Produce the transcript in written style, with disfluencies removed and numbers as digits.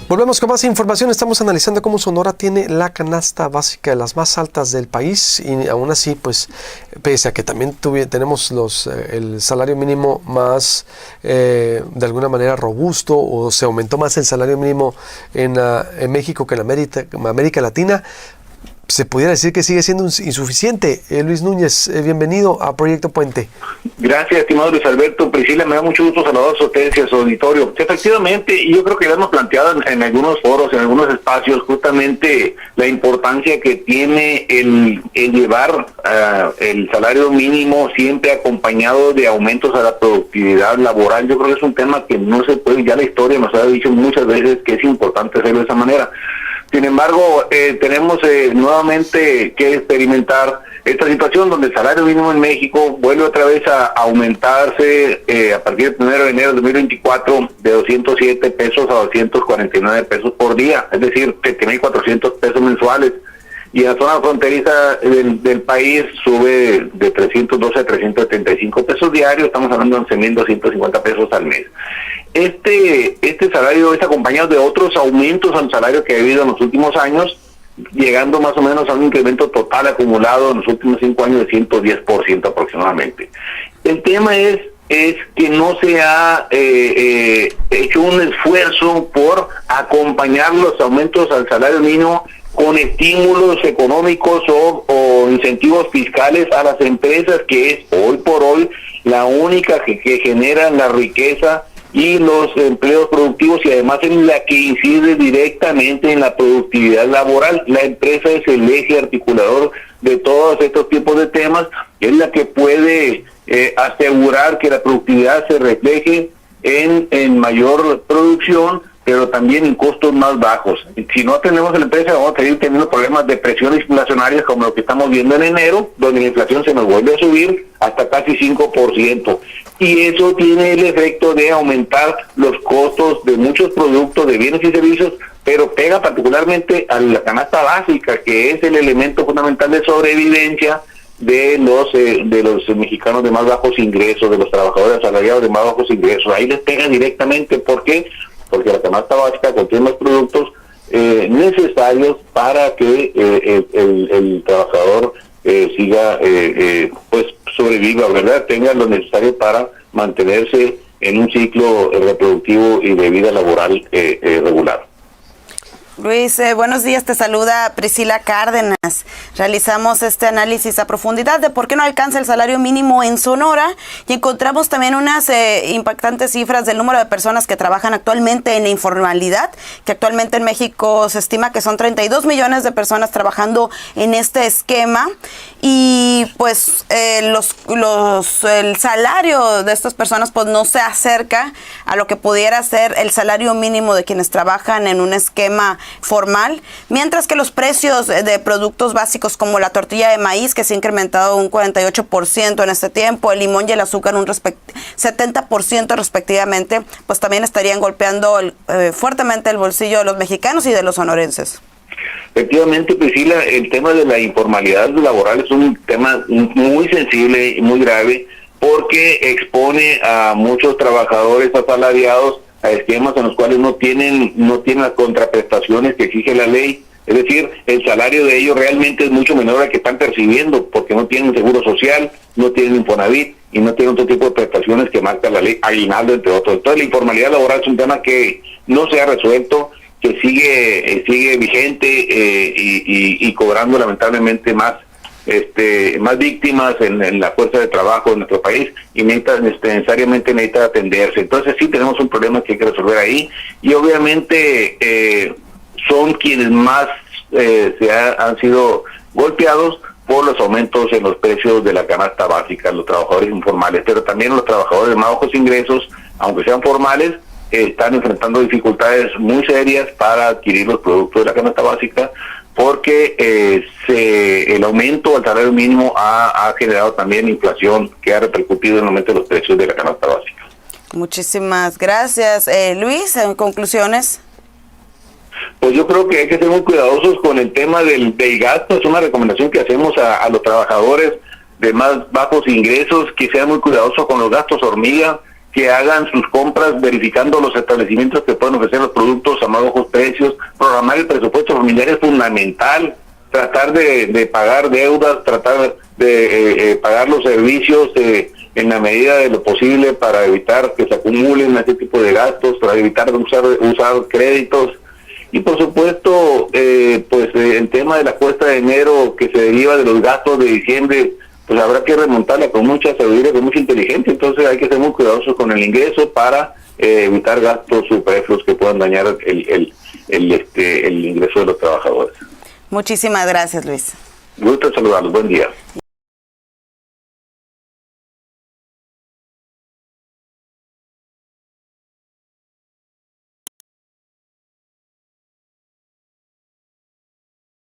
Volvemos con más información. Estamos analizando cómo Sonora tiene la canasta básica de las más altas del país y aún así, pues, pese a que también tenemos el salario mínimo más, de alguna manera, robusto, o se aumentó más el salario mínimo en México que en América Latina, se pudiera decir que sigue siendo insuficiente. Luis Núñez, bienvenido a Proyecto Puente. Gracias, estimado Luis Alberto. Priscila, me da mucho gusto saludar a su audiencia, a su auditorio. Efectivamente, yo creo que ya hemos planteado en algunos foros, en algunos espacios, justamente la importancia que tiene el llevar el salario mínimo siempre acompañado de aumentos a la productividad laboral. Yo creo que es un tema que no se puede, ya la historia nos ha dicho muchas veces que es importante hacerlo de esa manera. Sin embargo, tenemos nuevamente que experimentar esta situación donde el salario mínimo en México vuelve otra vez a aumentarse a partir del 1 de enero de 2024 de 207 pesos a 249 pesos por día, es decir, 7,400 pesos mensuales. Y en la zona fronteriza del país sube de 312 a 375 pesos diarios, estamos hablando de 11,250 pesos al mes. Este salario es acompañado de otros aumentos al salario que ha habido en los últimos años, llegando más o menos a un incremento total acumulado en los últimos 5 años de 110% aproximadamente. El tema es que no se ha hecho un esfuerzo por acompañar los aumentos al salario mínimo con estímulos económicos o incentivos fiscales a las empresas, que es hoy por hoy la única que genera la riqueza y los empleos productivos, y además en la que incide directamente en la productividad laboral. La empresa es el eje articulador de todos estos tipos de temas, es la que puede asegurar que la productividad se refleje en mayor producción, pero también en costos más bajos. Si no tenemos la empresa, vamos a seguir teniendo problemas de presiones inflacionarias como lo que estamos viendo en enero, donde la inflación se nos vuelve a subir hasta casi 5%. Y eso tiene el efecto de aumentar los costos de muchos productos, de bienes y servicios, pero pega particularmente a la canasta básica, que es el elemento fundamental de sobrevivencia de los mexicanos de más bajos ingresos, de los trabajadores asalariados de más bajos ingresos. Ahí les pega directamente. ¿Por qué? Porque la canasta básica contiene los productos necesarios para que el trabajador siga, pues sobreviva, ¿verdad? Tenga lo necesario para mantenerse en un ciclo reproductivo y de vida laboral regular. Luis, buenos días, te saluda Priscila Cárdenas. Realizamos este análisis a profundidad de por qué no alcanza el salario mínimo en Sonora y encontramos también unas impactantes cifras del número de personas que trabajan actualmente en la informalidad, que actualmente en México se estima que son 32 millones de personas trabajando en este esquema, y pues el salario de estas personas pues no se acerca a lo que pudiera ser el salario mínimo de quienes trabajan en un esquema formal, mientras que los precios de productos básicos como la tortilla de maíz, que se ha incrementado un 48% en este tiempo, el limón y el azúcar un 70% respectivamente, pues también estarían golpeando fuertemente el bolsillo de los mexicanos y de los sonorenses. Efectivamente, Priscila, el tema de la informalidad laboral es un tema muy sensible y muy grave, porque expone a muchos trabajadores asalariados a esquemas en los cuales no tienen las contraprestaciones que exige la ley. Es decir, el salario de ellos realmente es mucho menor al que están percibiendo, porque no tienen seguro social, no tienen Infonavit y no tienen otro tipo de prestaciones que marca la ley, aguinaldo, entre otros. Entonces, la informalidad laboral es un tema que no se ha resuelto, que sigue vigente y cobrando lamentablemente más víctimas en la fuerza de trabajo en nuestro país, y necesariamente necesita atenderse. Entonces sí tenemos un problema que hay que resolver ahí, y obviamente son quienes más han sido golpeados por los aumentos en los precios de la canasta básica, los trabajadores informales, pero también los trabajadores de más bajos ingresos, aunque sean formales, están enfrentando dificultades muy serias para adquirir los productos de la canasta básica, porque el aumento al salario mínimo ha generado también inflación que ha repercutido en el aumento de los precios de la canasta básica. Muchísimas gracias. Luis, en conclusiones. Pues yo creo que hay que ser muy cuidadosos con el tema del gasto. Es una recomendación que hacemos a los trabajadores de más bajos ingresos, que sean muy cuidadosos con los gastos hormiga, que hagan sus compras verificando los establecimientos que pueden ofrecer los productos a más bajos precios, el presupuesto familiar es fundamental, tratar de pagar deudas, tratar de pagar los servicios en la medida de lo posible para evitar que se acumulen este tipo de gastos, para evitar usar créditos. Y por supuesto, el tema de la cuesta de enero que se deriva de los gastos de diciembre, pues habrá que remontarla con mucha sabiduría, con mucha inteligencia. Entonces hay que ser muy cuidadosos con el ingreso para evitar gastos superfluos que puedan dañar el ingreso de los trabajadores. Muchísimas gracias, Luis. Gusto saludarlos. Buen día.